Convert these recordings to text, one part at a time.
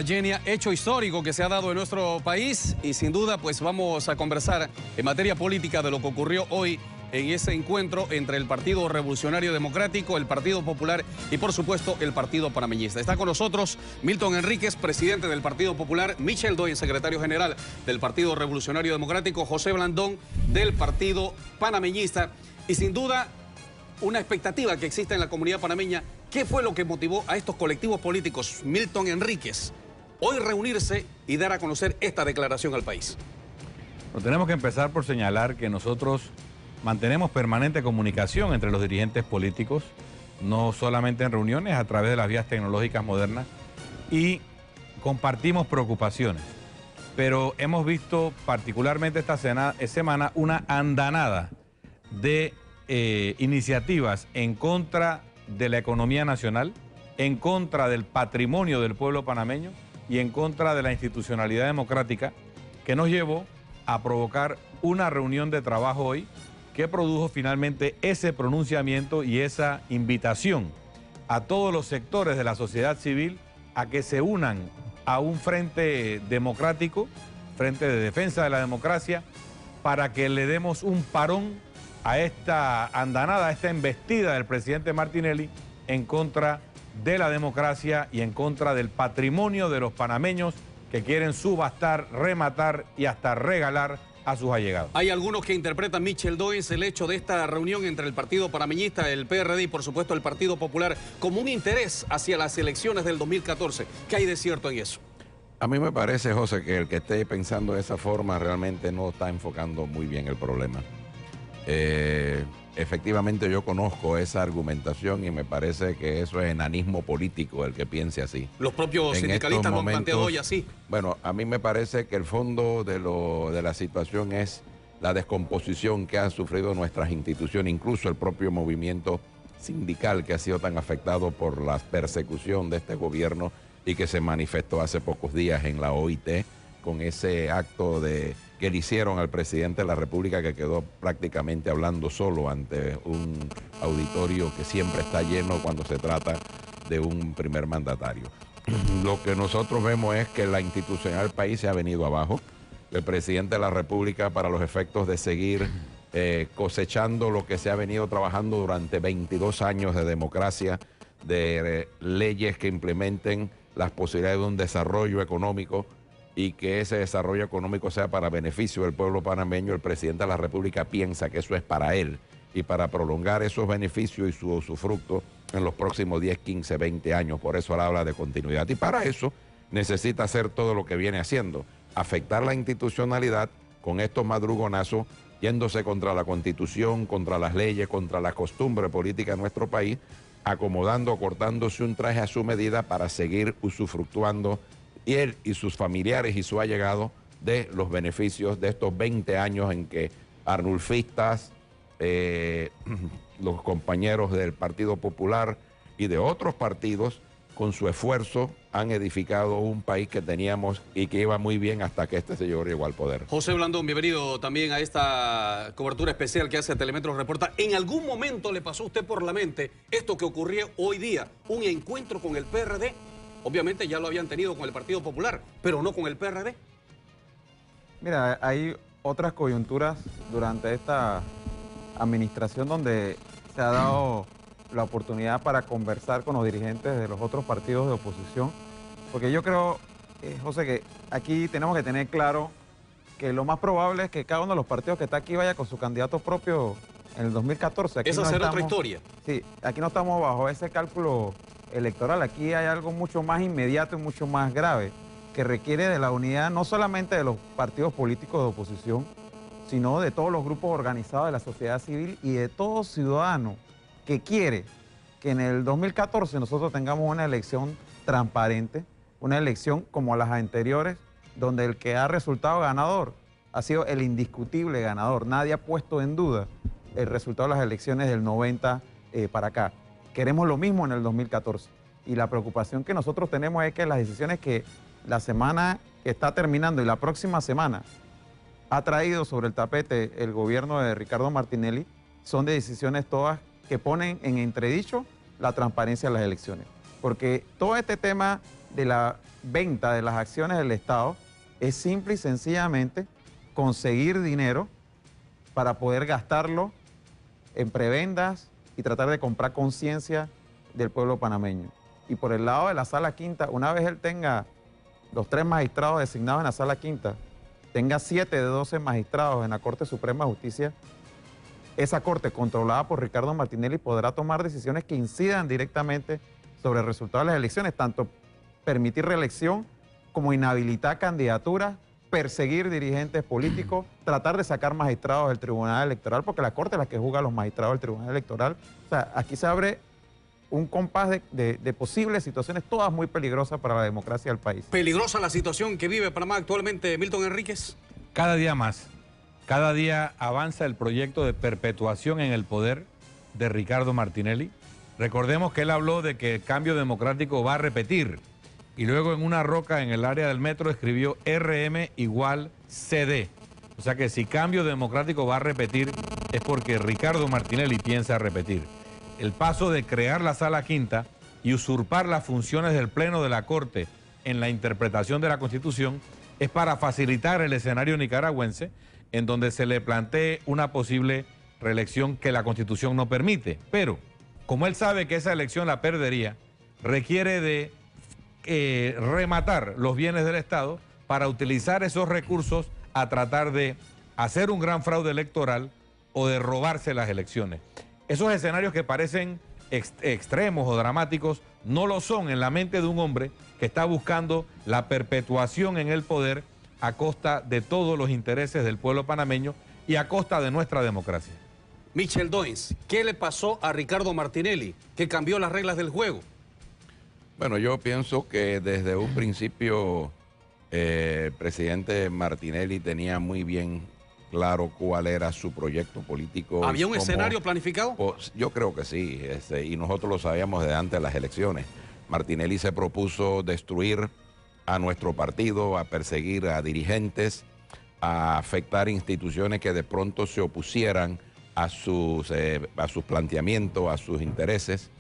Genia, hecho histórico que se ha dado en nuestro país y sin duda pues vamos a conversar en materia política de lo que ocurrió hoy en ese encuentro entre el Partido Revolucionario Democrático, el Partido Popular y por supuesto el Partido Panameñista. Está con nosotros Milton Enríquez, presidente del Partido Popular, Michel Doyen, secretario general del Partido Revolucionario Democrático, José Blandón del Partido Panameñista y sin duda una expectativa que existe en la comunidad panameña. ¿Qué fue lo que motivó a estos colectivos políticos, Milton Enríquez, hoy reunirse y dar a conocer esta declaración al país? Bueno, tenemos que empezar por señalar que nosotros mantenemos permanente comunicación entre los dirigentes políticos, no solamente en reuniones, a través de las vías tecnológicas modernas, y compartimos preocupaciones. Pero hemos visto particularmente esta semana una andanada de iniciativas en contra de la economía nacional, en contra del patrimonio del pueblo panameño y en contra de la institucionalidad democrática, que nos llevó a provocar una reunión de trabajo hoy que produjo finalmente ese pronunciamiento y esa invitación a todos los sectores de la sociedad civil a que se unan a un frente democrático, frente de defensa de la democracia, para que le demos un parón a esta andanada, a esta embestida del presidente Martinelli en contra de la democracia y en contra del patrimonio de los panameños que quieren subastar, rematar y hasta regalar a sus allegados. Hay algunos que interpretan, Michel Doens, el hecho de esta reunión entre el Partido Panameñista, el PRD y por supuesto el Partido Popular como un interés hacia las elecciones del 2014. ¿Qué hay de cierto en eso? A mí me parece, José, que el que esté pensando de esa forma realmente no está enfocando muy bien el problema. Efectivamente yo conozco esa argumentación y me parece que eso es enanismo político el que piense así. Los propios sindicalistas lo han planteado hoy así. Bueno, a mí me parece que el fondo de la situación es la descomposición que han sufrido nuestras instituciones, incluso el propio movimiento sindical que ha sido tan afectado por la persecución de este gobierno y que se manifestó hace pocos días en la OIT con ese acto que le hicieron al presidente de la República, que quedó prácticamente hablando solo ante un auditorio que siempre está lleno cuando se trata de un primer mandatario. Lo que nosotros vemos es que la institucionalidad del país se ha venido abajo. El presidente de la República, para los efectos de seguir cosechando lo que se ha venido trabajando durante 22 años de democracia, de leyes que implementen las posibilidades de un desarrollo económico y que ese desarrollo económico sea para beneficio del pueblo panameño, el presidente de la República piensa que eso es para él y para prolongar esos beneficios y su usufructo en los próximos 10, 15, 20 años. Por eso él habla de continuidad y para eso necesita hacer todo lo que viene haciendo, afectar la institucionalidad con estos madrugonazos, yéndose contra la Constitución, contra las leyes, contra la costumbre política de nuestro país, acomodando, cortándose un traje a su medida para seguir usufructuando y él y sus familiares y su allegado de los beneficios de estos 20 años en que arnulfistas, los compañeros del Partido Popular y de otros partidos, con su esfuerzo han edificado un país que teníamos y que iba muy bien hasta que este señor llegó al poder. José Blandón, bienvenido también a esta cobertura especial que hace Telemetro Reporta. ¿En algún momento le pasó a usted por la mente esto que ocurrió hoy día, un encuentro con el PRD? Obviamente ya lo habían tenido con el Partido Popular, pero no con el PRD. Mira, hay otras coyunturas durante esta administración donde se ha dado la oportunidad para conversar con los dirigentes de los otros partidos de oposición, porque yo creo, José, que aquí tenemos que tener claro que lo más probable es que cada uno de los partidos que está aquí vaya con su candidato propio en el 2014. Aquí Esa será otra historia. Sí, aquí no estamos bajo ese cálculo electoral, aquí hay algo mucho más inmediato y mucho más grave que requiere de la unidad no solamente de los partidos políticos de oposición, sino de todos los grupos organizados de la sociedad civil y de todo ciudadano que quiere que en el 2014 nosotros tengamos una elección transparente, una elección como las anteriores, donde el que ha resultado ganador ha sido el indiscutible ganador. Nadie ha puesto en duda el resultado de las elecciones del 90 para acá. Queremos lo mismo en el 2014. Y la preocupación que nosotros tenemos es que las decisiones que la semana que está terminando y la próxima semana ha traído sobre el tapete el gobierno de Ricardo Martinelli son de decisiones todas que ponen en entredicho la transparencia de las elecciones. Porque todo este tema de la venta de las acciones del Estado es simple y sencillamente conseguir dinero para poder gastarlo en prebendas y tratar de comprar conciencia del pueblo panameño. Y por el lado de la Sala Quinta, una vez él tenga los 3 magistrados designados en la Sala Quinta, tenga 7 de 12 magistrados en la Corte Suprema de Justicia, esa corte controlada por Ricardo Martinelli podrá tomar decisiones que incidan directamente sobre el resultado de las elecciones, tanto permitir reelección como inhabilitar candidaturas, perseguir dirigentes políticos, tratar de sacar magistrados del Tribunal Electoral, porque la Corte es la que juzga a los magistrados del Tribunal Electoral. O sea, aquí se abre un compás de posibles situaciones, todas muy peligrosas para la democracia del país. ¿Peligrosa la situación que vive Panamá actualmente, Milton Enríquez? Cada día más. Cada día avanza el proyecto de perpetuación en el poder de Ricardo Martinelli. Recordemos que él habló de que el cambio democrático va a repetir y luego en una roca en el área del metro escribió RM igual CD. O sea que si cambio democrático va a repetir es porque Ricardo Martinelli piensa repetir. El paso de crear la Sala Quinta y usurpar las funciones del Pleno de la Corte en la interpretación de la Constitución es para facilitar el escenario nicaragüense en donde se le plantee una posible reelección que la Constitución no permite. Pero, como él sabe que esa elección la perdería, requiere de rematar los bienes del Estado para utilizar esos recursos a tratar de hacer un gran fraude electoral o de robarse las elecciones. Esos escenarios que parecen extremos o dramáticos no lo son en la mente de un hombre que está buscando la perpetuación en el poder a costa de todos los intereses del pueblo panameño y a costa de nuestra democracia. Michel Doins, ¿qué le pasó a Ricardo Martinelli que cambió las reglas del juego? Bueno, yo pienso que desde un principio el presidente Martinelli tenía muy bien claro cuál era su proyecto político. ¿Había un escenario planificado? Pues, yo creo que sí, y nosotros lo sabíamos desde antes de las elecciones. Martinelli se propuso destruir a nuestro partido, a perseguir a dirigentes, a afectar instituciones que de pronto se opusieran a sus planteamientos, a sus intereses.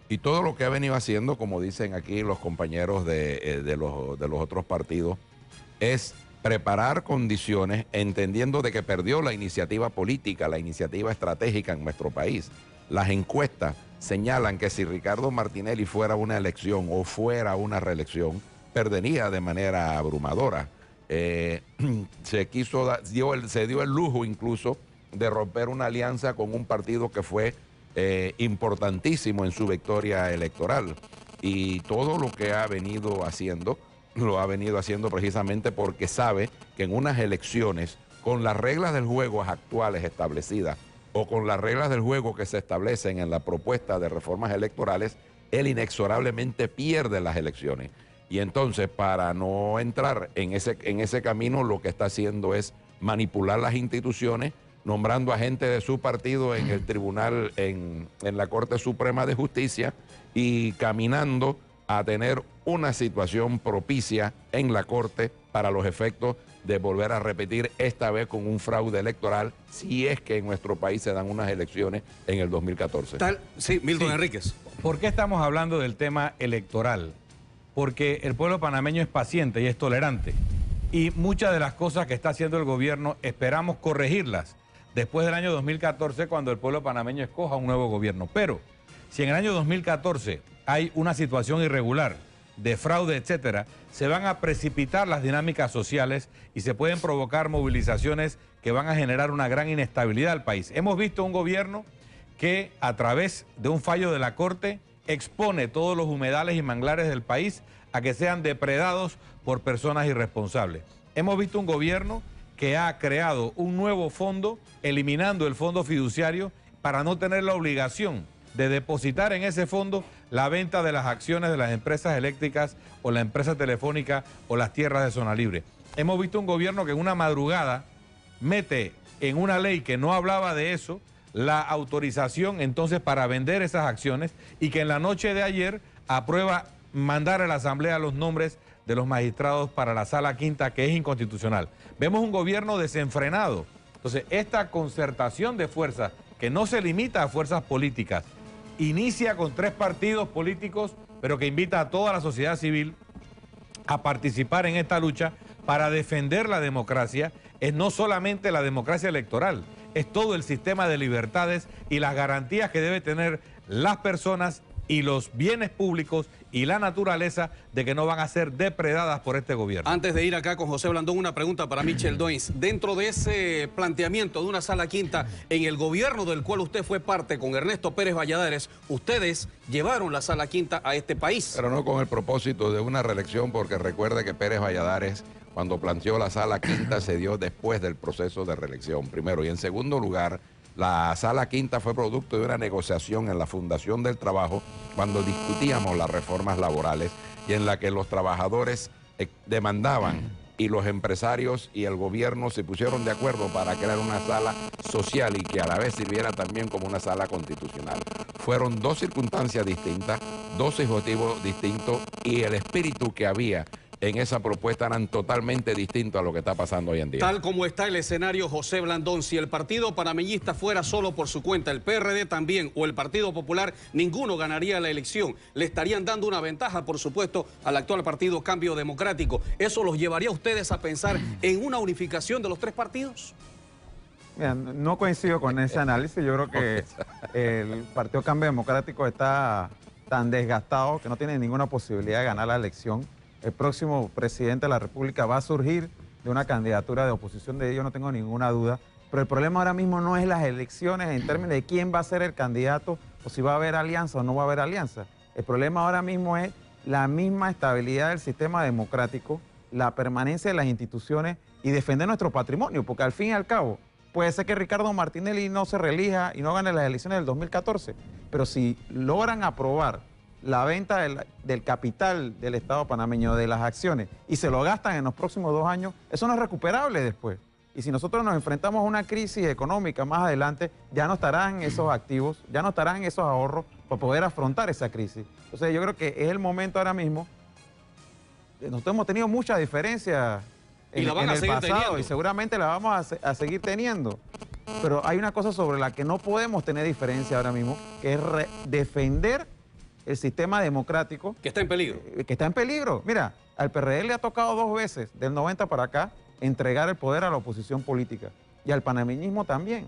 Y todo lo que ha venido haciendo, como dicen aquí los compañeros de los otros partidos, es preparar condiciones entendiendo de que perdió la iniciativa política, la iniciativa estratégica en nuestro país. Las encuestas señalan que si Ricardo Martinelli fuera una elección o fuera una reelección, perdería de manera abrumadora. Se dio el lujo incluso de romper una alianza con un partido que fue importantísimo en su victoria electoral. Y todo lo que ha venido haciendo, lo ha venido haciendo precisamente porque sabe que en unas elecciones, con las reglas del juego actuales establecidas o con las reglas del juego que se establecen en la propuesta de reformas electorales, él inexorablemente pierde las elecciones. Y entonces, para no entrar en ese camino, lo que está haciendo es manipular las instituciones, nombrando a gente de su partido en el tribunal, en la Corte Suprema de Justicia, y caminando a tener una situación propicia en la Corte para los efectos de volver a repetir esta vez con un fraude electoral, si es que en nuestro país se dan unas elecciones en el 2014. Sí, Milton Enríquez. ¿Por qué estamos hablando del tema electoral? Porque el pueblo panameño es paciente y es tolerante. Y muchas de las cosas que está haciendo el gobierno esperamos corregirlas después del año 2014, cuando el pueblo panameño escoja un nuevo gobierno. Pero si en el año 2014 hay una situación irregular de fraude, etcétera, se van a precipitar las dinámicas sociales y se pueden provocar movilizaciones que van a generar una gran inestabilidad al país. Hemos visto un gobierno que a través de un fallo de la Corte expone todos los humedales y manglares del país a que sean depredados por personas irresponsables. Hemos visto un gobierno que ha creado un nuevo fondo, eliminando el fondo fiduciario para no tener la obligación de depositar en ese fondo la venta de las acciones de las empresas eléctricas o la empresa telefónica o las tierras de zona libre. Hemos visto un gobierno que en una madrugada mete en una ley que no hablaba de eso la autorización entonces para vender esas acciones y que en la noche de ayer aprueba mandar a la Asamblea los nombres de los magistrados para la Sala Quinta, que es inconstitucional. Vemos un gobierno desenfrenado. Entonces, esta concertación de fuerzas, que no se limita a fuerzas políticas, inicia con 3 partidos políticos, pero que invita a toda la sociedad civil, a participar en esta lucha para defender la democracia. Es no solamente la democracia electoral, es todo el sistema de libertades y las garantías que debe tener las personas y los bienes públicos y la naturaleza de que no van a ser depredadas por este gobierno. Antes de ir acá con José Blandón, una pregunta para Michel Doins. Dentro de ese planteamiento de una sala quinta, en el gobierno del cual usted fue parte con Ernesto Pérez Valladares, ustedes llevaron la sala quinta a este país. Pero no con el propósito de una reelección, porque recuerde que Pérez Valladares, cuando planteó la sala quinta, se dio después del proceso de reelección, primero. Y en segundo lugar, la sala quinta fue producto de una negociación en la Fundación del Trabajo cuando discutíamos las reformas laborales y en la que los trabajadores demandaban y los empresarios y el gobierno se pusieron de acuerdo para crear una sala social y que a la vez sirviera también como una sala constitucional. Fueron dos circunstancias distintas, dos objetivos distintos y el espíritu que había en esa propuesta eran totalmente distintos a lo que está pasando hoy en día. Tal como está el escenario, José Blandón, si el partido panameñista fuera solo por su cuenta, el PRD también o el Partido Popular, ninguno ganaría la elección. Le estarían dando una ventaja, por supuesto, al actual partido Cambio Democrático. ¿Eso los llevaría a ustedes a pensar en una unificación de los tres partidos? Mira, no coincido con ese análisis. Yo creo que el Partido Cambio Democrático está tan desgastado que no tiene ninguna posibilidad de ganar la elección. El próximo presidente de la República va a surgir de una candidatura de oposición, de ello no tengo ninguna duda, pero el problema ahora mismo no es las elecciones en términos de quién va a ser el candidato o si va a haber alianza o no va a haber alianza. El problema ahora mismo es la misma estabilidad del sistema democrático, la permanencia de las instituciones y defender nuestro patrimonio, porque al fin y al cabo puede ser que Ricardo Martinelli no se reelija y no gane las elecciones del 2014, pero si logran aprobar la venta del capital del Estado panameño, de las acciones, y se lo gastan en los próximos 2 años, eso no es recuperable después. Y si nosotros nos enfrentamos a una crisis económica más adelante, ya no estarán esos activos, ya no estarán esos ahorros para poder afrontar esa crisis. Entonces yo creo que es el momento ahora mismo. Nosotros hemos tenido mucha diferencia en el pasado y seguramente la vamos a seguir teniendo. Pero hay una cosa sobre la que no podemos tener diferencia ahora mismo, que es defender el sistema democrático. Que está en peligro. Que está en peligro. Mira, al PRD le ha tocado 2 veces, del 90 para acá, entregar el poder a la oposición política. Y al panameñismo también.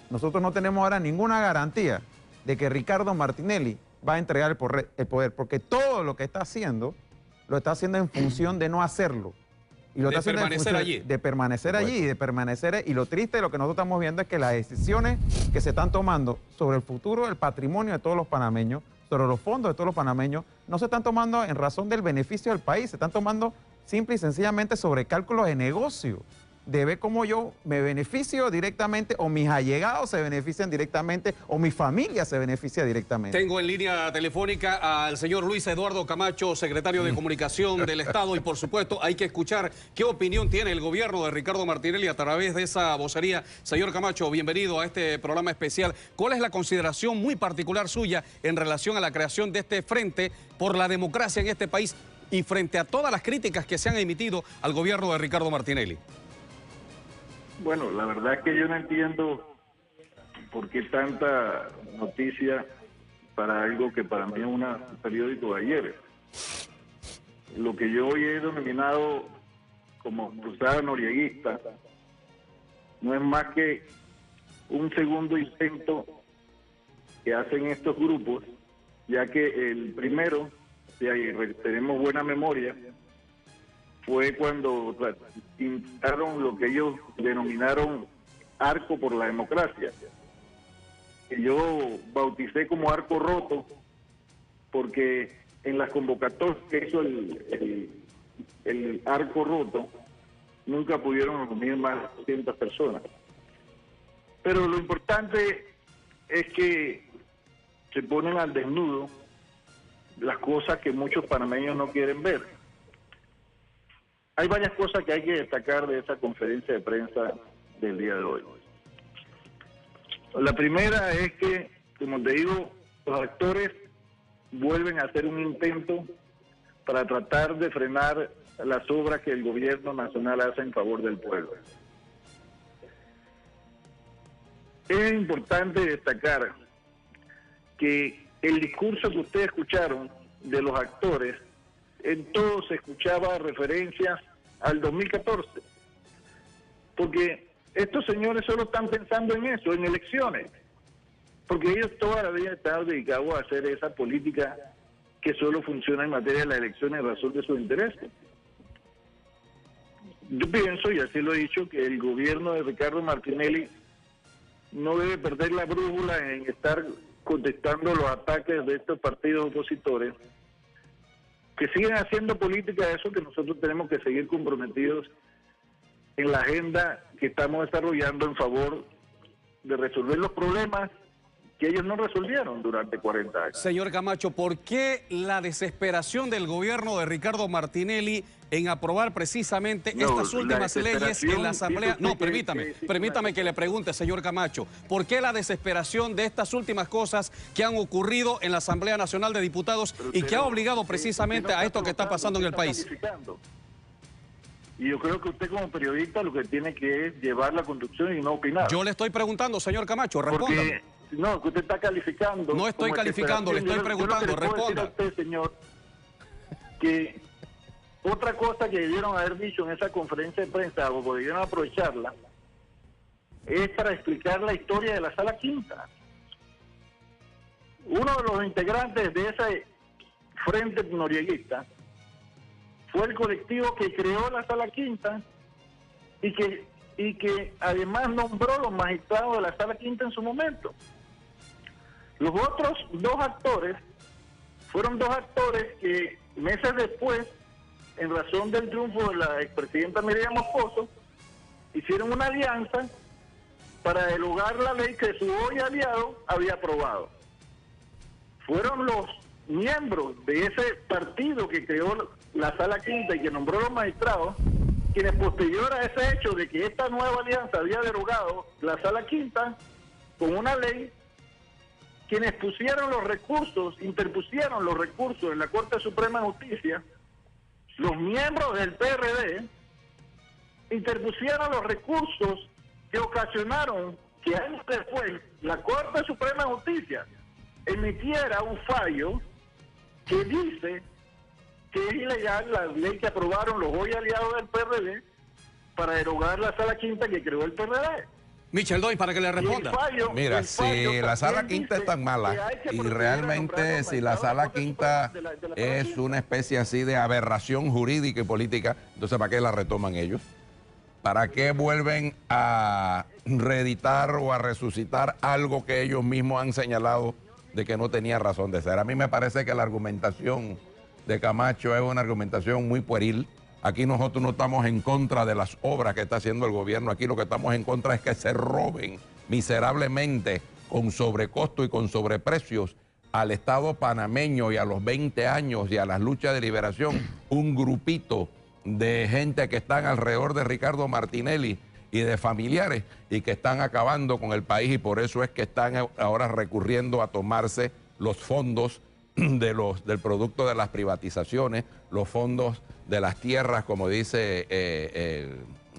Nosotros no tenemos ahora ninguna garantía de que Ricardo Martinelli va a entregar el poder, porque todo lo que está haciendo, lo está haciendo en función de no hacerlo. Y lo está haciendo en función de permanecer allí y de permanecer. Y lo triste de lo que nosotros estamos viendo es que las decisiones que se están tomando sobre el futuro del patrimonio de todos los panameños, sobre los fondos de todos los panameños, no se están tomando en razón del beneficio del país, se están tomando simple y sencillamente sobre cálculos de negocio, de ver cómo yo me beneficio directamente o mis allegados se benefician directamente o mi familia se beneficia directamente. Tengo en línea telefónica al señor Luis Eduardo Camacho, secretario de Comunicación del Estado, y por supuesto hay que escuchar qué opinión tiene el gobierno de Ricardo Martinelli a través de esa vocería. Señor Camacho, bienvenido a este programa especial. ¿Cuál es la consideración muy particular suya en relación a la creación de este frente por la democracia en este país y frente a todas las críticas que se han emitido al gobierno de Ricardo Martinelli? Bueno, la verdad es que yo no entiendo por qué tanta noticia para algo que para mí es un periódico de ayer. Lo que yo hoy he denominado como cruzada norieguista no es más que un segundo intento que hacen estos grupos, ya que el primero, si tenemos buena memoria, fue cuando intentaron lo que ellos denominaron Arco por la Democracia, que yo bauticé como Arco Roto, porque en las convocatorias que hizo el Arco Roto, nunca pudieron reunir más de 200 personas. Pero lo importante es que se ponen al desnudo las cosas que muchos panameños no quieren ver. Hay varias cosas que hay que destacar de esa conferencia de prensa del día de hoy. La primera es que, como te digo, los actores vuelven a hacer un intento para tratar de frenar las obras que el gobierno nacional hace en favor del pueblo. Es importante destacar que el discurso que ustedes escucharon de los actores en todo se escuchaba referencias al 2014. Porque estos señores solo están pensando en eso, en elecciones. Porque ellos toda la vida están dedicados a hacer esa política que solo funciona en materia de las elecciones en razón de sus intereses. Yo pienso, y así lo he dicho, que el gobierno de Ricardo Martinelli no debe perder la brújula en estar contestando los ataques de estos partidos opositores, que siguen haciendo política de eso, que nosotros tenemos que seguir comprometidos en la agenda que estamos desarrollando en favor de resolver los problemas que ellos no resolvieron durante 40 años. Señor Camacho, ¿por qué la desesperación del gobierno de Ricardo Martinelli en aprobar precisamente estas últimas leyes en la Asamblea? No, permítame que le pregunte, señor Camacho, ¿por qué la desesperación de estas últimas cosas que han ocurrido en la Asamblea Nacional de Diputados y que ha obligado precisamente a esto que está pasando en el país? Y yo creo que usted como periodista lo que tiene que es llevar la conducción y no opinar. Yo le estoy preguntando, señor Camacho, respóndame. No, que usted está calificando. No estoy calificando, le estoy preguntando, responda. A usted, señor, que otra cosa que debieron haber dicho en esa conferencia de prensa, o debieron aprovecharla, es para explicar la historia de la Sala Quinta. Uno de los integrantes de ese frente norieguista fue el colectivo que creó la Sala Quinta y que además nombró los magistrados de la Sala Quinta en su momento. Los otros dos actores fueron dos actores que meses después, en razón del triunfo de la expresidenta Miriam Moscoso, hicieron una alianza para derogar la ley que su hoy aliado había aprobado. Fueron los miembros de ese partido que creó la Sala Quinta y que nombró los magistrados, quienes posterior a ese hecho de que esta nueva alianza había derogado la Sala Quinta con una ley, quienes pusieron los recursos, interpusieron los recursos en la Corte Suprema de Justicia, los miembros del PRD, interpusieron los recursos que ocasionaron que años después la Corte Suprema de Justicia emitiera un fallo que dice que es ilegal la ley que aprobaron los hoy aliados del PRD para derogar la Sala Quinta que creó el PRD. Michel Doy, para que le responda. Mira, si la Sala Quinta es tan mala y realmente si la Sala Quinta es una especie así de aberración jurídica y política, entonces ¿para qué la retoman ellos? ¿Para qué vuelven a reeditar o a resucitar algo que ellos mismos han señalado de que no tenía razón de ser? A mí me parece que la argumentación de Camacho es una argumentación muy pueril. Aquí nosotros no estamos en contra de las obras que está haciendo el gobierno. Aquí lo que estamos en contra es que se roben miserablemente, con sobrecosto y con sobreprecios, al Estado panameño y a los 20 años y a las luchas de liberación, un grupito de gente que están alrededor de Ricardo Martinelli y de familiares y que están acabando con el país, y por eso es que están ahora recurriendo a tomarse los fondos del producto de las privatizaciones, los fondos de las tierras, como dice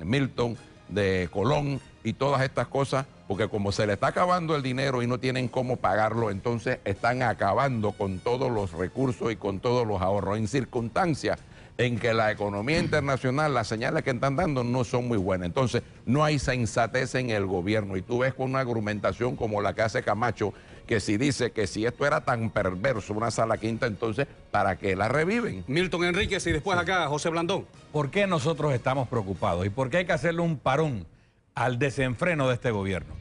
Milton, de Colón y todas estas cosas, porque como se le está acabando el dinero y no tienen cómo pagarlo, entonces están acabando con todos los recursos y con todos los ahorros, en circunstancias en que la economía internacional, las señales que están dando no son muy buenas. Entonces no hay sensatez en el gobierno, y tú ves con una argumentación como la que hace Camacho, que si dice que si esto era tan perverso, una Sala Quinta, entonces ¿para qué la reviven? Milton Enríquez y después acá José Blandón. ¿Por qué nosotros estamos preocupados y por qué hay que hacerle un parón al desenfreno de este gobierno?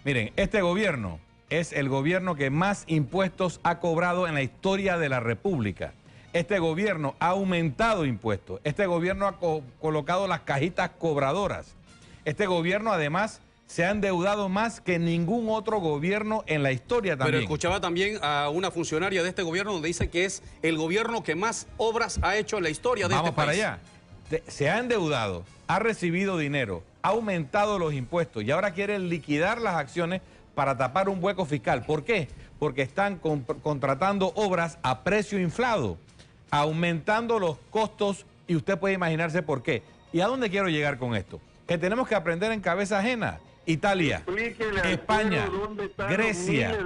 Miren, este gobierno es el gobierno que más impuestos ha cobrado en la historia de la República. Este gobierno ha aumentado impuestos. Este gobierno ha colocado las cajitas cobradoras. Este gobierno además se ha endeudado más que ningún otro gobierno en la historia también. Pero escuchaba también a una funcionaria de este gobierno donde dice que es el gobierno que más obras ha hecho en la historia de este país. Vamos para allá. Se ha endeudado, ha recibido dinero, ha aumentado los impuestos y ahora quieren liquidar las acciones para tapar un hueco fiscal. ¿Por qué? Porque están contratando obras a precio inflado, aumentando los costos, y usted puede imaginarse por qué. ¿Y a dónde quiero llegar con esto? Que tenemos que aprender en cabeza ajena. Italia, España, Grecia.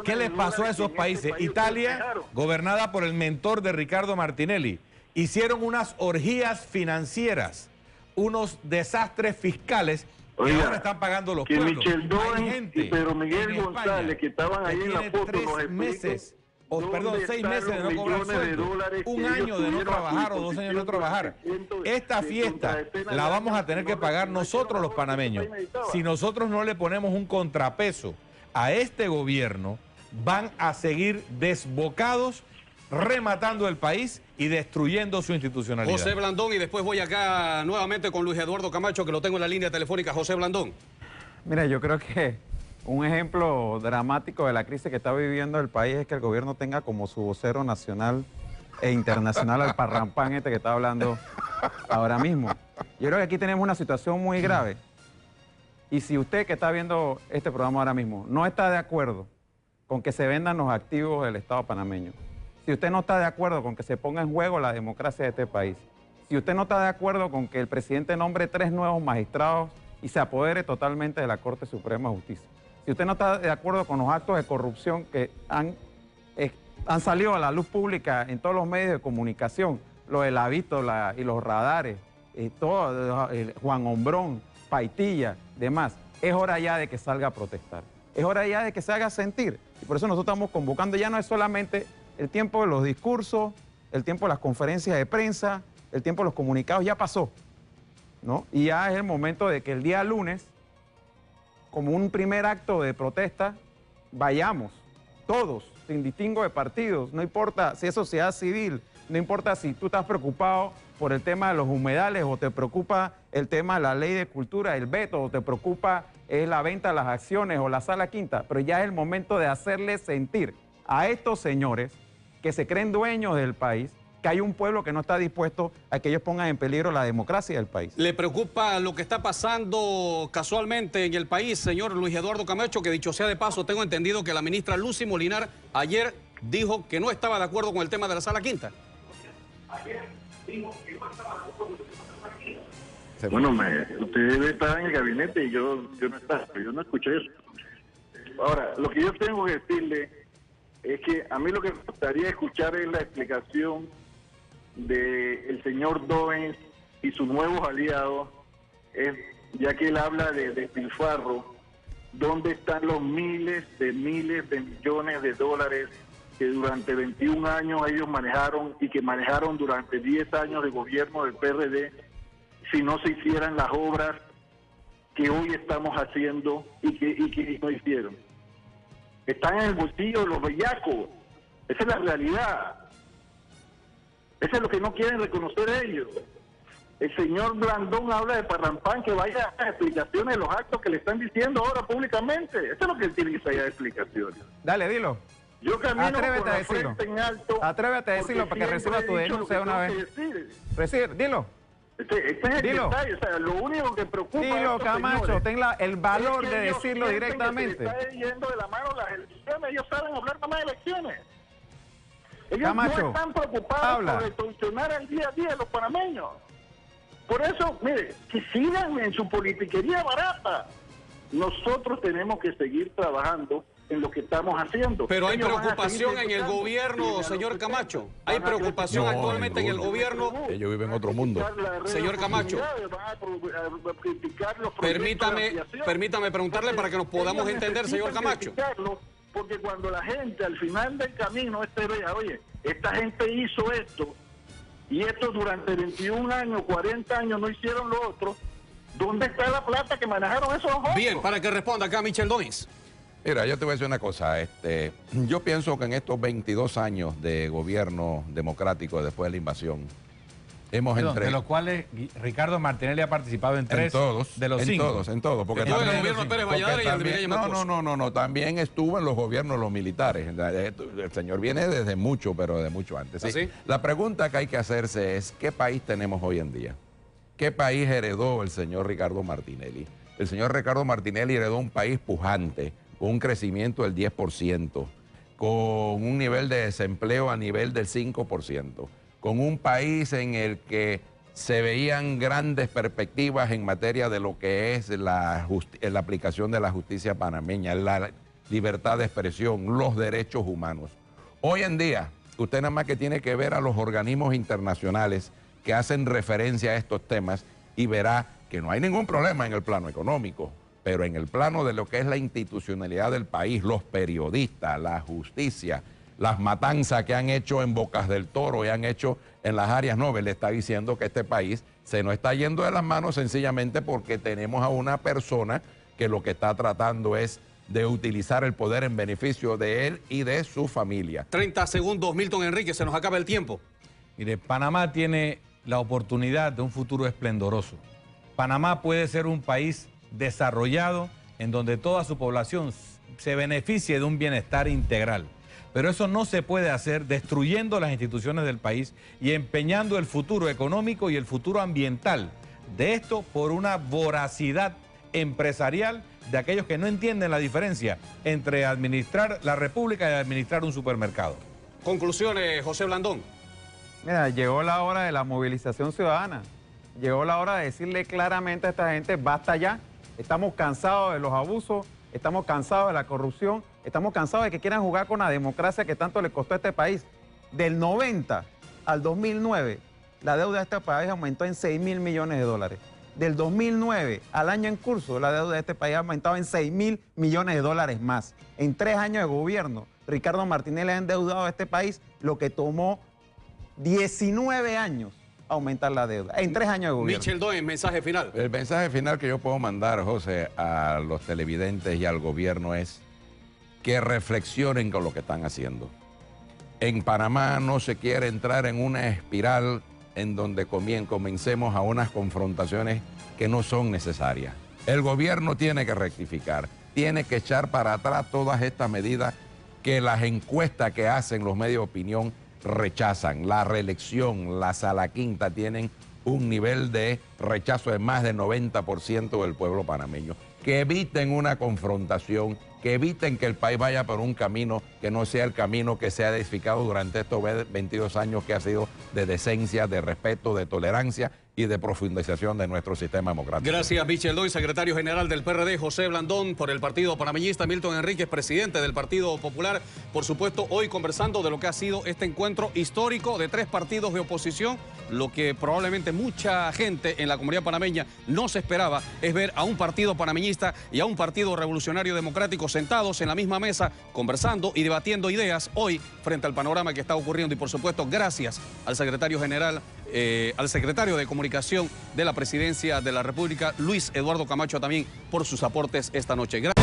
¿Qué les pasó a esos países? Italia, gobernada por el mentor de Ricardo Martinelli, hicieron unas orgías financieras, unos desastres fiscales. Y Oiga, ahora están pagando los que pueblos. Michel Doen Hay gente y Pedro Miguel en González, España que estaban ahí en la tiene foto, 3 nos explican meses, o dónde perdón, 6 están meses de los no cobrar millones de sueldo, dólares que un ellos año de no tuvieron a su trabajar o 2 años de no disposición trabajar. durante Esta fiesta la vamos a tener que pagar nosotros los panameños. Si nosotros no le ponemos un contrapeso a este gobierno, van a seguir desbocados, rematando el país y destruyendo su institucionalidad. José Blandón, y después voy acá nuevamente con Luis Eduardo Camacho, que lo tengo en la línea telefónica. José Blandón. Mira, yo creo que un ejemplo dramático de la crisis que está viviendo el país es que el gobierno tenga como su vocero nacional e internacional al parrampán este que está hablando ahora mismo. Yo creo que aquí tenemos una situación muy grave. Y si usted que está viendo este programa ahora mismo no está de acuerdo con que se vendan los activos del Estado panameño, si usted no está de acuerdo con que se ponga en juego la democracia de este país, si usted no está de acuerdo con que el presidente nombre 3 nuevos magistrados y se apodere totalmente de la Corte Suprema de Justicia, si usted no está de acuerdo con los actos de corrupción que han salido a la luz pública en todos los medios de comunicación, lo de la vítola y los radares, Juan Hombrón, Paitilla, demás, es hora ya de que salga a protestar. Es hora ya de que se haga sentir. Y por eso nosotros estamos convocando, ya no es solamente el tiempo de los discursos, el tiempo de las conferencias de prensa, el tiempo de los comunicados, ya pasó, ¿no? Y ya es el momento de que el día lunes, como un primer acto de protesta, vayamos todos, sin distingo de partidos, no importa si es sociedad civil, no importa si tú estás preocupado por el tema de los humedales o te preocupa el tema de la ley de cultura, el veto, o te preocupa la venta de las acciones o la sala quinta, pero ya es el momento de hacerle sentir a estos señores que se creen dueños del país que hay un pueblo que no está dispuesto a que ellos pongan en peligro la democracia del país. ¿Le preocupa lo que está pasando casualmente en el país, señor Luis Eduardo Camacho? Que dicho sea de paso, tengo entendido que la ministra Lucy Molinar ayer dijo que no estaba de acuerdo con el tema de la sala quinta. Bueno, usted debe estar en el gabinete y yo no estaba, yo no escuché eso. Ahora, lo que yo tengo que decirle es que a mí lo que me gustaría escuchar es la explicación del señor Doens y sus nuevos aliados, ya que él habla de despilfarro, ¿dónde están los miles de millones de dólares que durante 21 años ellos manejaron y que manejaron durante 10 años de gobierno del PRD, si no se hicieran las obras que hoy estamos haciendo y que no hicieron? Están en el bolsillo de los bellacos. Esa es la realidad. Eso es lo que no quieren reconocer ellos. El señor Blandón habla de parrampán, que vaya a dar explicaciones de los actos que le están diciendo ahora públicamente. Eso es lo que él tiene que salir a explicaciones. Dale, dilo. Yo camino Atrévete con a la decirlo. frente en alto. Atrévete a decirlo para que reciba tu denuncia de una vez. Dilo. Este es el Dilo. detalle. O sea, lo único que preocupa a Dilo, estos Camacho, señores ten el valor es que de ellos decirlo sienten directamente. que se les está yendo de la mano las elecciones. Ellos saben hablar nada más de elecciones. Ellos Camacho, no están preocupados habla. por solucionar el día a día de los panameños. Por eso, mire, que sigan en su politiquería barata. Nosotros tenemos que seguir trabajando en lo que estamos haciendo. Pero hay Ellos van a preocupación seguir en el criticar gobierno, a señor los Camacho. que Hay van a preocupación criticar. actualmente en el gobierno. Ellos viven en otro mundo. Señor Camacho, permítame preguntarle para que nos podamos entender, señor Camacho. Porque cuando la gente al final del camino vea, oye, esta gente hizo esto y esto durante 21 años, 40 años no hicieron lo otro, ¿dónde está la plata que manejaron esos ojos? Bien, para que responda acá Michel Doens. Mira, yo te voy a decir una cosa. Yo pienso que en estos 22 años de gobierno democrático después de la invasión, de los cuales Ricardo Martinelli ha participado en 3 todos, de los 5. En todos. Porque Estuvo en el también, gobierno de Pérez Valladares y el de Miguel Macoso. No, también estuvo en los gobiernos de los militares. El señor viene desde mucho, pero de mucho antes. ¿Sí? ¿Sí? La pregunta que hay que hacerse es, ¿qué país tenemos hoy en día? ¿Qué país heredó el señor Ricardo Martinelli? El señor Ricardo Martinelli heredó un país pujante, con un crecimiento del 10%, con un nivel de desempleo a nivel del 5%, con un país en el que se veían grandes perspectivas en materia de lo que es la aplicación de la justicia panameña, la libertad de expresión, los derechos humanos. Hoy en día, usted nada más que tiene que ver a los organismos internacionales que hacen referencia a estos temas y verá que no hay ningún problema en el plano económico, pero en el plano de lo que es la institucionalidad del país, los periodistas, la justicia, las matanzas que han hecho en Bocas del Toro y han hecho en las áreas nobles, le está diciendo que este país se nos está yendo de las manos sencillamente porque tenemos a una persona que lo que está tratando es de utilizar el poder en beneficio de él y de su familia. 30 segundos, Milton Enrique, se nos acaba el tiempo. Mire, Panamá tiene la oportunidad de un futuro esplendoroso. Panamá puede ser un país desarrollado en donde toda su población se beneficie de un bienestar integral. Pero eso no se puede hacer destruyendo las instituciones del país y empeñando el futuro económico y el futuro ambiental de esto por una voracidad empresarial de aquellos que no entienden la diferencia entre administrar la República y administrar un supermercado. Conclusiones, José Blandón. Mira, llegó la hora de la movilización ciudadana. Llegó la hora de decirle claramente a esta gente, basta ya. Estamos cansados de los abusos, estamos cansados de la corrupción, estamos cansados de que quieran jugar con la democracia que tanto le costó a este país. Del 90 al 2009, la deuda de este país aumentó en 6.000 millones de dólares. Del 2009 al año en curso, la deuda de este país ha aumentado en 6.000 millones de dólares más. En 3 años de gobierno, Ricardo Martinelli le ha endeudado a este país lo que tomó 19 años aumentar la deuda. En 3 años de gobierno. Michel Doyen, mensaje final. El mensaje final que yo puedo mandar, José, a los televidentes y al gobierno es que reflexionen con lo que están haciendo. En Panamá no se quiere entrar en una espiral en donde comencemos a unas confrontaciones que no son necesarias. El gobierno tiene que rectificar, tiene que echar para atrás todas estas medidas que las encuestas que hacen los medios de opinión rechazan. La reelección, la sala quinta tienen un nivel de rechazo de más del 90% del pueblo panameño. Que eviten una confrontación, que eviten que el país vaya por un camino que no sea el camino que se ha edificado durante estos 22 años, que ha sido de decencia, de respeto, de tolerancia y de profundización de nuestro sistema democrático. Gracias, Michel Doyen, secretario general del PRD, José Blandón, por el Partido Panameñista, Milton Enríquez, presidente del Partido Popular. Por supuesto, hoy conversando de lo que ha sido este encuentro histórico de 3 partidos de oposición. Lo que probablemente mucha gente en la comunidad panameña no se esperaba es ver a un partido panameñista y a un partido revolucionario democrático sentados en la misma mesa, conversando y debatiendo ideas hoy frente al panorama que está ocurriendo. Y por supuesto, gracias al secretario general, al secretario de Comunicación de la Presidencia de la República, Luis Eduardo Camacho, también por sus aportes esta noche. Gracias.